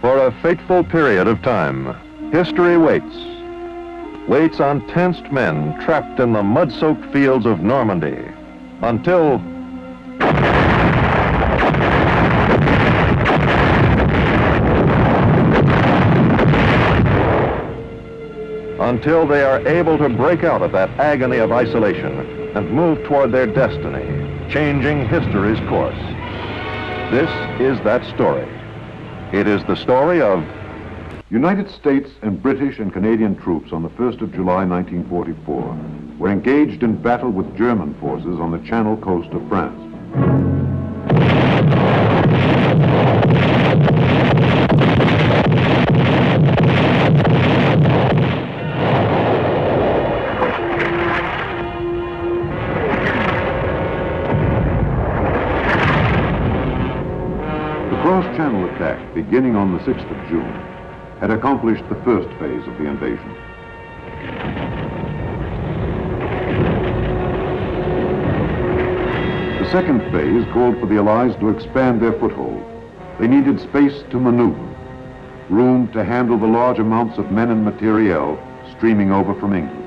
For a fateful period of time, history waits on tensed men trapped in the mud-soaked fields of Normandy until they are able to break out of that agony of isolation and move toward their destiny, changing history's course. This is that story. It is the story of United States and British and Canadian troops on the 1st of July 1944 were engaged in battle with German forces on the Channel coast of France. The cross-channel attack, beginning on the 6th of June, had accomplished the first phase of the invasion. The second phase called for the Allies to expand their foothold. They needed space to maneuver, room to handle the large amounts of men and materiel streaming over from England.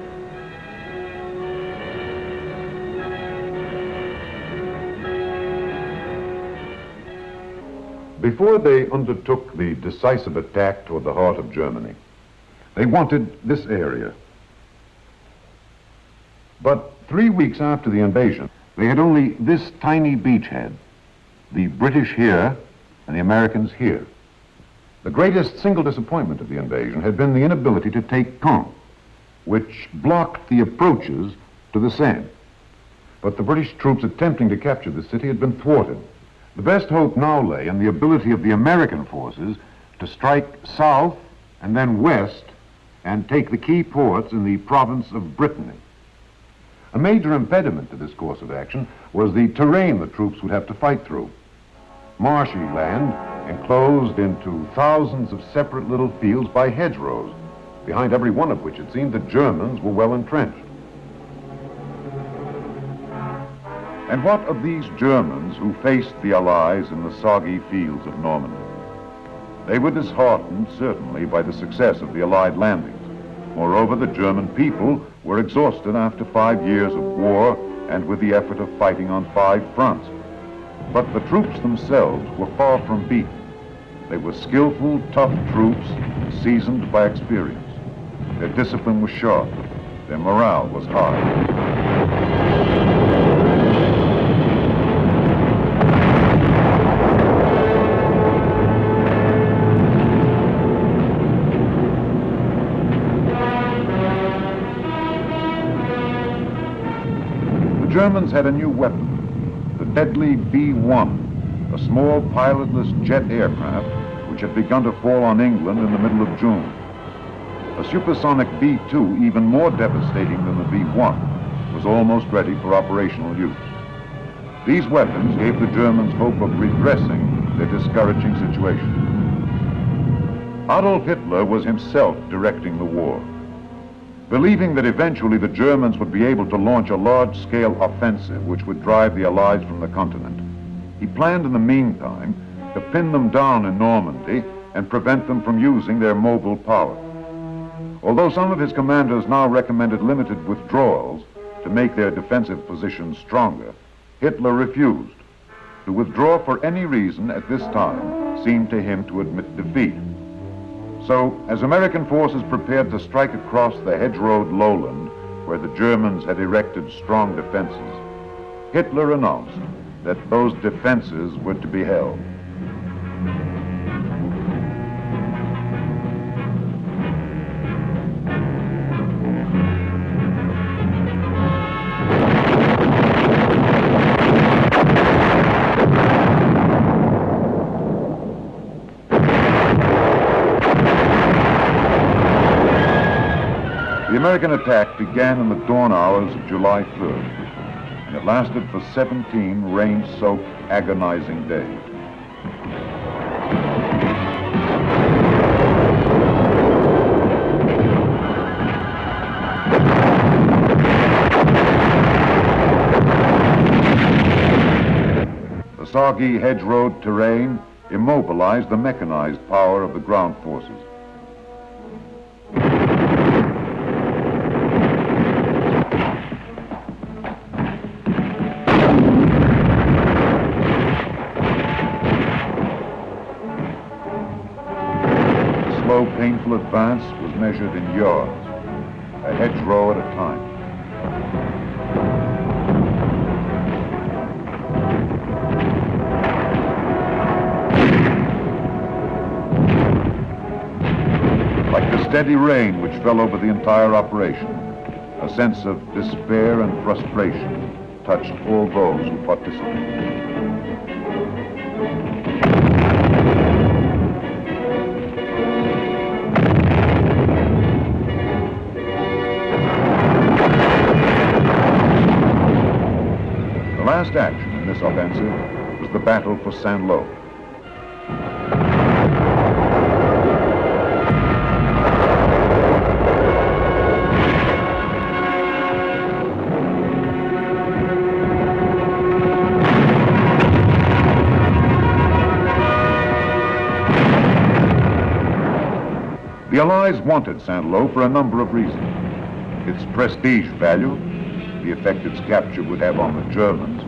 Before they undertook the decisive attack toward the heart of Germany, they wanted this area. But 3 weeks after the invasion, they had only this tiny beachhead, the British here and the Americans here. The greatest single disappointment of the invasion had been the inability to take Caen, which blocked the approaches to the Seine. But the British troops attempting to capture the city had been thwarted. The best hope now lay in the ability of the American forces to strike south and then west and take the key ports in the province of Brittany. A major impediment to this course of action was the terrain the troops would have to fight through. Marshy land enclosed into thousands of separate little fields by hedgerows, behind every one of which it seemed the Germans were well entrenched. And what of these Germans who faced the Allies in the soggy fields of Normandy? They were disheartened, certainly, by the success of the Allied landings. Moreover, the German people were exhausted after 5 years of war and with the effort of fighting on 5 fronts. But the troops themselves were far from beaten. They were skillful, tough troops, seasoned by experience. Their discipline was sharp. Their morale was high. The Germans had a new weapon, the deadly B-1, a small pilotless jet aircraft which had begun to fall on England in the middle of June. A supersonic B-2, even more devastating than the B-1, was almost ready for operational use. These weapons gave the Germans hope of redressing their discouraging situation. Adolf Hitler was himself directing the war. Believing that eventually the Germans would be able to launch a large-scale offensive which would drive the Allies from the continent, he planned in the meantime to pin them down in Normandy and prevent them from using their mobile power. Although some of his commanders now recommended limited withdrawals to make their defensive positions stronger, Hitler refused. To withdraw for any reason at this time seemed to him to admit defeat. So, as American forces prepared to strike across the hedge-rowed lowland where the Germans had erected strong defenses, Hitler announced that those defenses were to be held. The American attack began in the dawn hours of July 3rd, and it lasted for 17 rain-soaked, agonizing days. The soggy hedge-road terrain immobilized the mechanized power of the ground forces. Slow, painful advance was measured in yards, a hedgerow at a time. Like the steady rain which fell over the entire operation, a sense of despair and frustration touched all those who participated. The last action in this offensive was the battle for Saint-Lô. The Allies wanted Saint-Lô for a number of reasons. Its prestige value, the effect its capture would have on the Germans,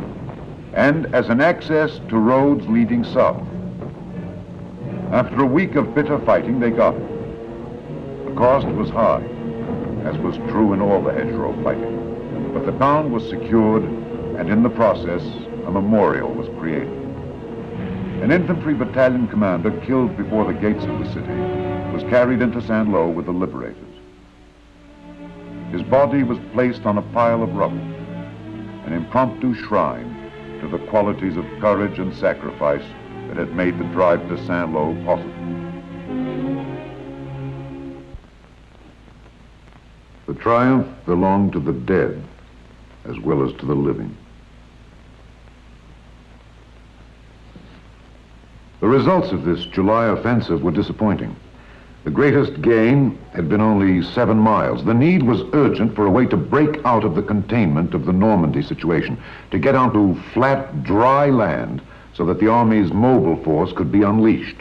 and as an access to roads leading south. After a week of bitter fighting, they got it. The cost was high, as was true in all the hedgerow fighting, but the town was secured, and in the process, a memorial was created. An infantry battalion commander killed before the gates of the city was carried into Saint-Lô with the liberators. His body was placed on a pile of rubble, an impromptu shrine to the qualities of courage and sacrifice that had made the drive to Saint-Lô possible. The triumph belonged to the dead as well as to the living. The results of this July offensive were disappointing. The greatest gain had been only 7 miles. The need was urgent for a way to break out of the containment of the Normandy situation, to get onto flat, dry land so that the Army's mobile force could be unleashed.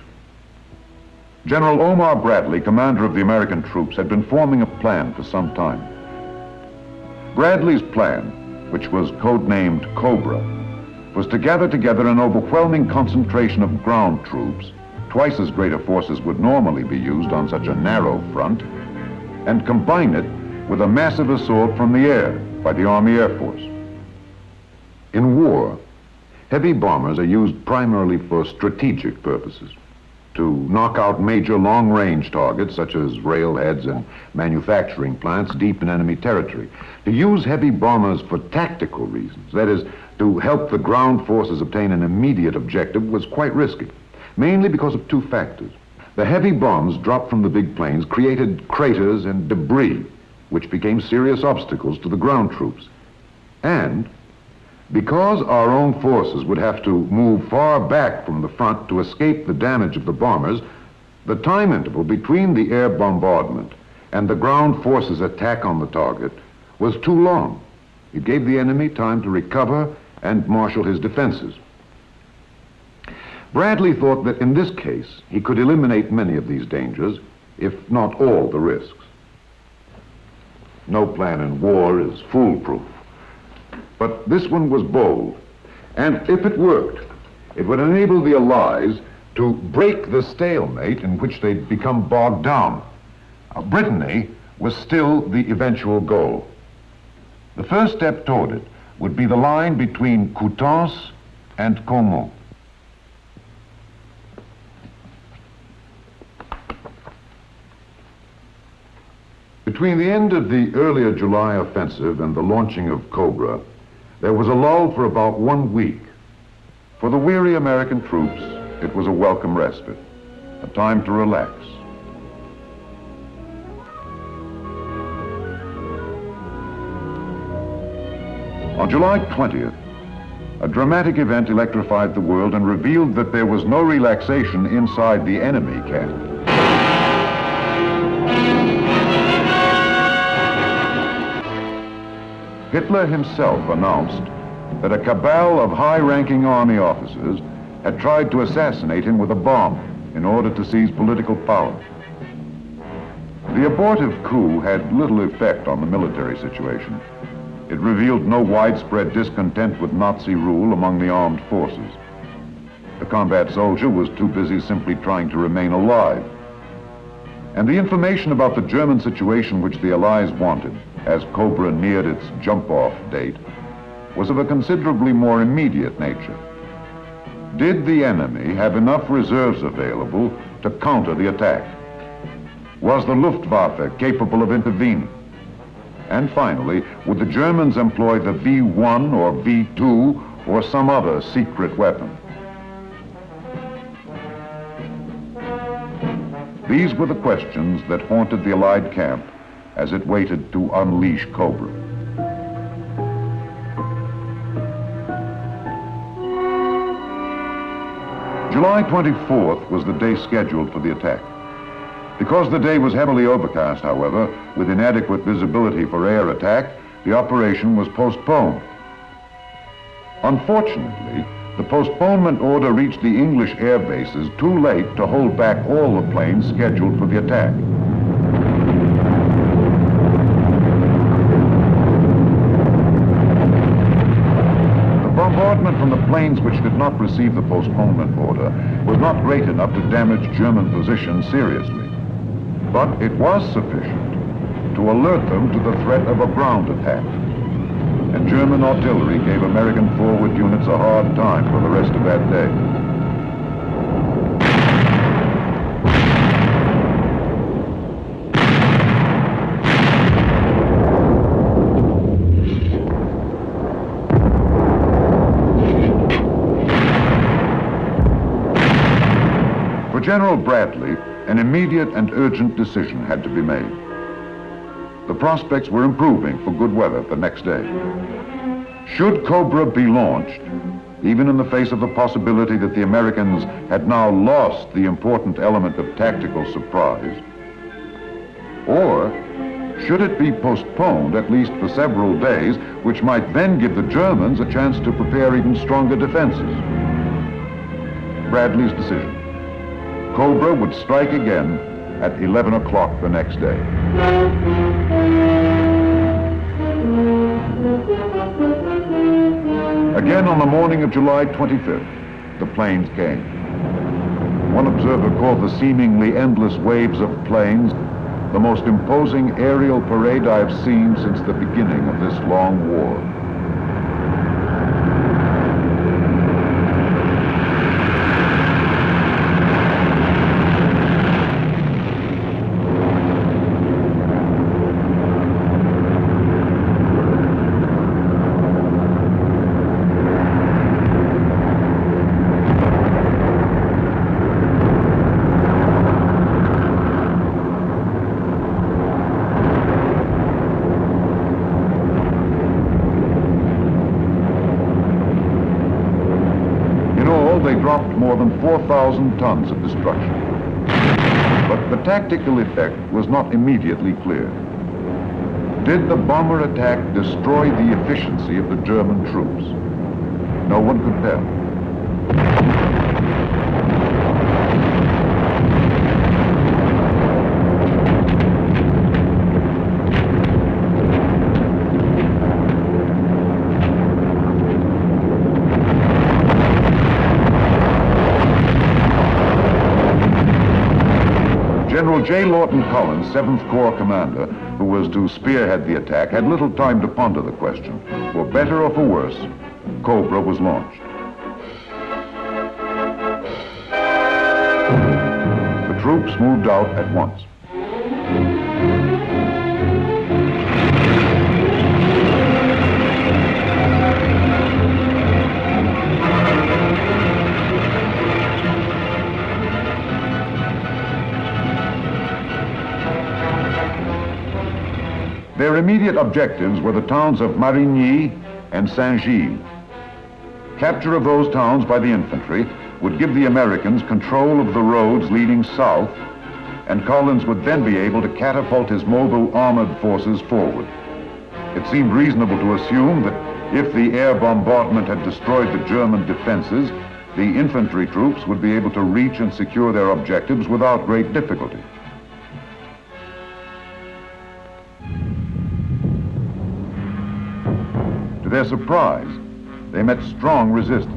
General Omar Bradley, commander of the American troops, had been forming a plan for some time. Bradley's plan, which was codenamed Cobra, was to gather together an overwhelming concentration of ground troops, twice as great a force as would normally be used on such a narrow front, and combine it with a massive assault from the air by the Army Air Force. In war, heavy bombers are used primarily for strategic purposes, to knock out major long-range targets such as railheads and manufacturing plants deep in enemy territory. To use heavy bombers for tactical reasons, that is, to help the ground forces obtain an immediate objective, was quite risky. Mainly because of 2 factors. The heavy bombs dropped from the big planes created craters and debris, which became serious obstacles to the ground troops. And because our own forces would have to move far back from the front to escape the damage of the bombers, the time interval between the air bombardment and the ground forces' attack on the target was too long. It gave the enemy time to recover and marshal his defenses. Bradley thought that in this case, he could eliminate many of these dangers, if not all the risks. No plan in war is foolproof, but this one was bold, and if it worked, it would enable the Allies to break the stalemate in which they'd become bogged down. Brittany was still the eventual goal. The first step toward it would be the line between Coutances and Caumont. Between the end of the earlier July offensive and the launching of Cobra, there was a lull for about 1 week. For the weary American troops, it was a welcome respite, a time to relax. On July 20th, a dramatic event electrified the world and revealed that there was no relaxation inside the enemy camp. Hitler himself announced that a cabal of high-ranking army officers had tried to assassinate him with a bomb in order to seize political power. The abortive coup had little effect on the military situation. It revealed no widespread discontent with Nazi rule among the armed forces. The combat soldier was too busy simply trying to remain alive. And the information about the German situation which the Allies wanted, as Cobra neared its jump-off date, was of a considerably more immediate nature. Did the enemy have enough reserves available to counter the attack? Was the Luftwaffe capable of intervening? And finally, would the Germans employ the V-1 or V-2 or some other secret weapon? These were the questions that haunted the Allied camp as it waited to unleash Cobra. July 24th was the day scheduled for the attack. Because the day was heavily overcast, however, with inadequate visibility for air attack, the operation was postponed. Unfortunately, the postponement order reached the English air bases too late to hold back all the planes scheduled for the attack. Bombardment from the planes which did not receive the postponement order was not great enough to damage German positions seriously. But it was sufficient to alert them to the threat of a ground attack. And German artillery gave American forward units a hard time for the rest of that day. For General Bradley, an immediate and urgent decision had to be made. The prospects were improving for good weather the next day. Should Cobra be launched, even in the face of the possibility that the Americans had now lost the important element of tactical surprise? Or should it be postponed at least for several days, which might then give the Germans a chance to prepare even stronger defenses? Bradley's decision. Cobra would strike again at 11 o'clock the next day. Again on the morning of July 25th, the planes came. One observer called the seemingly endless waves of planes the most imposing aerial parade I have seen since the beginning of this long war. They dropped more than 4,000 tons of destruction. But the tactical effect was not immediately clear. Did the bomber attack destroy the efficiency of the German troops? No one could tell. General J. Lawton Collins, 7th Corps commander, who was to spearhead the attack, had little time to ponder the question. For better or for worse, Cobra was launched. The troops moved out at once. Their immediate objectives were the towns of Marigny and Saint-Gilles. Capture of those towns by the infantry would give the Americans control of the roads leading south, and Collins would then be able to catapult his mobile armored forces forward. It seemed reasonable to assume that if the air bombardment had destroyed the German defenses, the infantry troops would be able to reach and secure their objectives without great difficulty. To their surprise, they met strong resistance.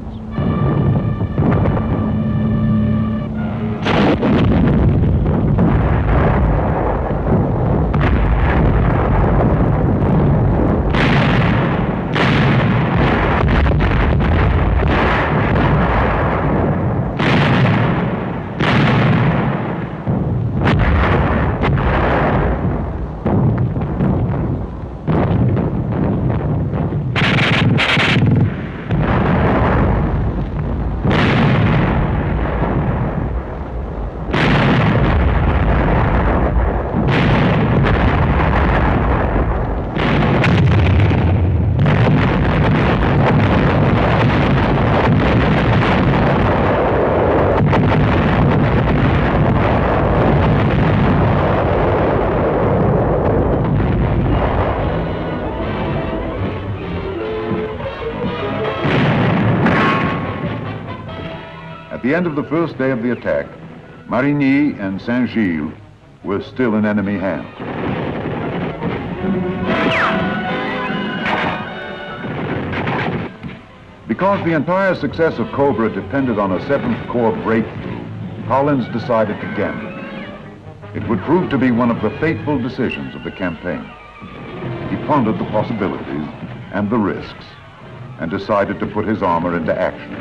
At the end of the first day of the attack, Marigny and Saint-Gilles were still in enemy hands. Because the entire success of Cobra depended on a 7th Corps breakthrough, Collins decided to gamble. It would prove to be one of the fateful decisions of the campaign. He pondered the possibilities and the risks and decided to put his armor into action.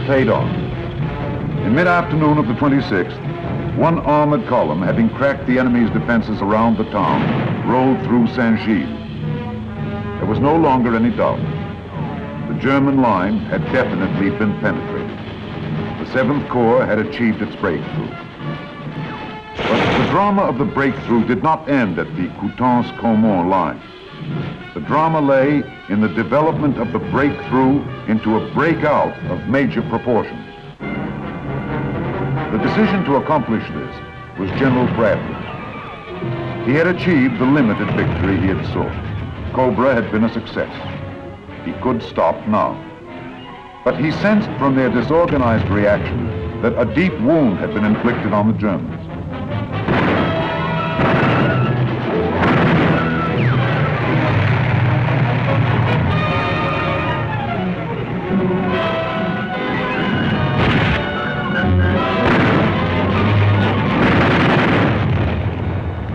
Paid off. In mid-afternoon of the 26th, one armored column, having cracked the enemy's defenses around the town, rolled through Saint-Gilles. There was no longer any doubt. The German line had definitely been penetrated. The 7th Corps had achieved its breakthrough. But the drama of the breakthrough did not end at the Coutances-Caumont line. The drama lay in the development of the breakthrough into a breakout of major proportions. The decision to accomplish this was General Bradley's. He had achieved the limited victory he had sought. Cobra had been a success. He could stop now. But he sensed from their disorganized reaction that a deep wound had been inflicted on the Germans.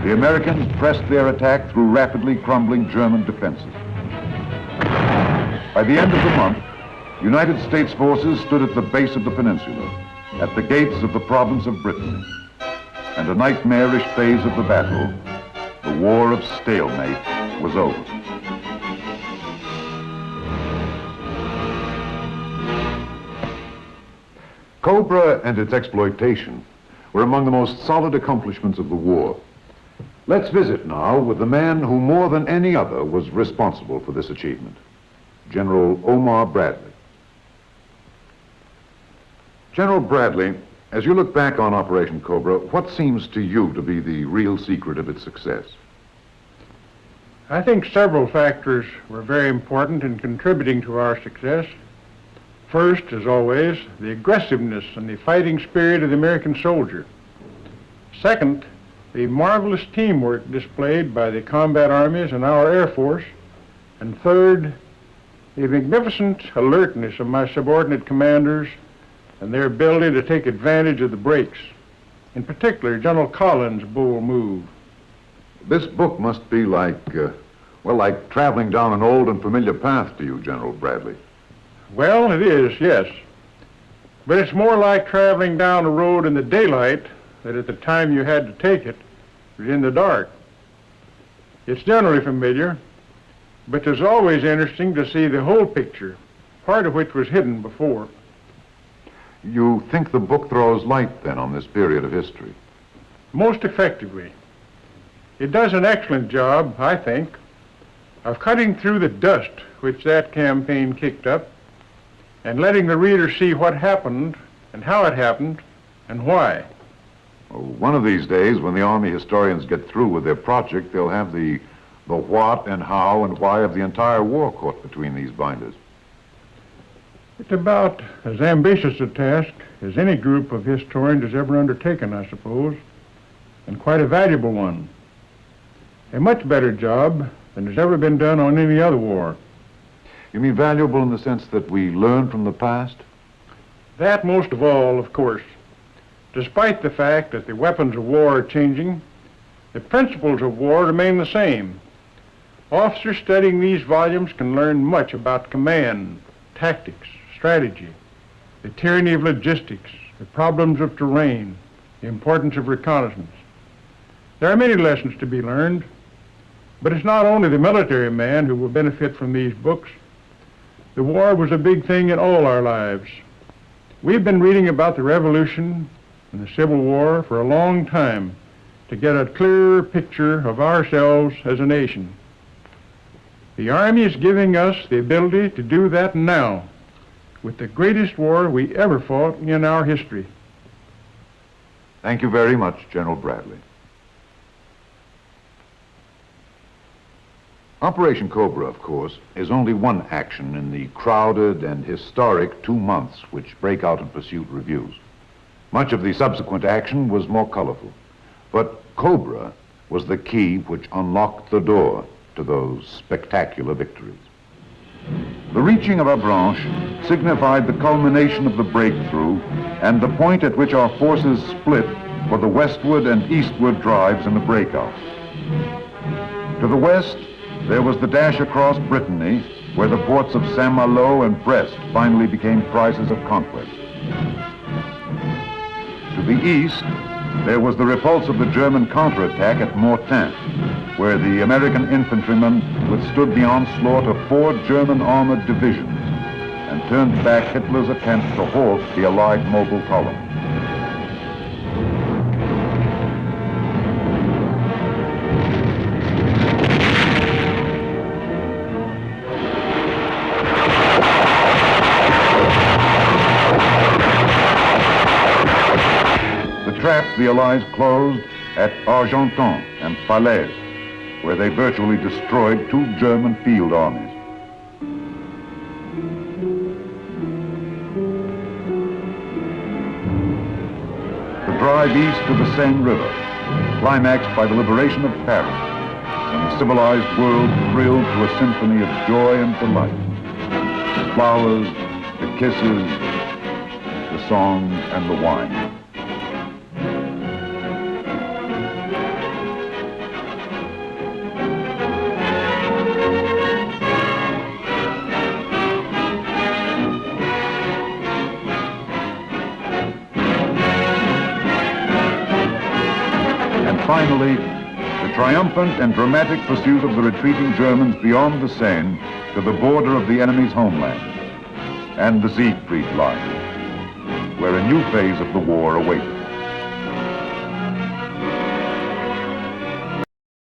The Americans pressed their attack through rapidly crumbling German defenses. By the end of the month, United States forces stood at the base of the peninsula, at the gates of the province of Brittany. And a nightmarish phase of the battle, the war of stalemate, was over. Cobra and its exploitation were among the most solid accomplishments of the war. Let's visit now with the man who more than any other was responsible for this achievement, General Omar Bradley. General Bradley, as you look back on Operation Cobra, what seems to you to be the real secret of its success? I think several factors were very important in contributing to our success. First, as always, the aggressiveness and the fighting spirit of the American soldier. Second, the marvelous teamwork displayed by the combat armies and our Air Force, and third, the magnificent alertness of my subordinate commanders and their ability to take advantage of the breaks, in particular General Collins' bold move. This book must be like traveling down an old and familiar path to you, General Bradley. Well, it is, yes. But it's more like traveling down a road in the daylight that at the time you had to take it was in the dark. It's generally familiar, but it's always interesting to see the whole picture, part of which was hidden before. You think the book throws light, then, on this period of history? Most effectively. It does an excellent job, I think, of cutting through the dust which that campaign kicked up and letting the reader see what happened and how it happened and why. Well, one of these days, when the Army historians get through with their project, they'll have the what and how and why of the entire war caught between these binders. It's about as ambitious a task as any group of historians has ever undertaken, I suppose, and quite a valuable one. A much better job than has ever been done on any other war. You mean valuable in the sense that we learn from the past? That most of all, of course. Despite the fact that the weapons of war are changing, the principles of war remain the same. Officers studying these volumes can learn much about command, tactics, strategy, the tyranny of logistics, the problems of terrain, the importance of reconnaissance. There are many lessons to be learned, but it's not only the military man who will benefit from these books. The war was a big thing in all our lives. We've been reading about the Revolution and the Civil War for a long time to get a clearer picture of ourselves as a nation. The Army is giving us the ability to do that now with the greatest war we ever fought in our history. Thank you very much, General Bradley. Operation Cobra, of course, is only one action in the crowded and historic 2 months which Breakout and Pursuit reviews. Much of the subsequent action was more colorful, but Cobra was the key which unlocked the door to those spectacular victories. The reaching of Avranches signified the culmination of the breakthrough and the point at which our forces split for the westward and eastward drives in the Breakout. To the west, there was the dash across Brittany, where the ports of Saint-Malo and Brest finally became prizes of conquest. To the east, there was the repulse of the German counterattack at Mortain, where the American infantrymen withstood the onslaught of 4 German armored divisions and turned back Hitler's attempt to halt the Allied mobile column. The Allies closed at Argenton and Falaise, where they virtually destroyed 2 German field armies. The drive east to the Seine River, climaxed by the liberation of Paris, and the civilized world thrilled to a symphony of joy and delight. The flowers, the kisses, the songs, and the wine. Finally, the triumphant and dramatic pursuit of the retreating Germans beyond the Seine to the border of the enemy's homeland, and the Siegfried Line, where a new phase of the war awaited.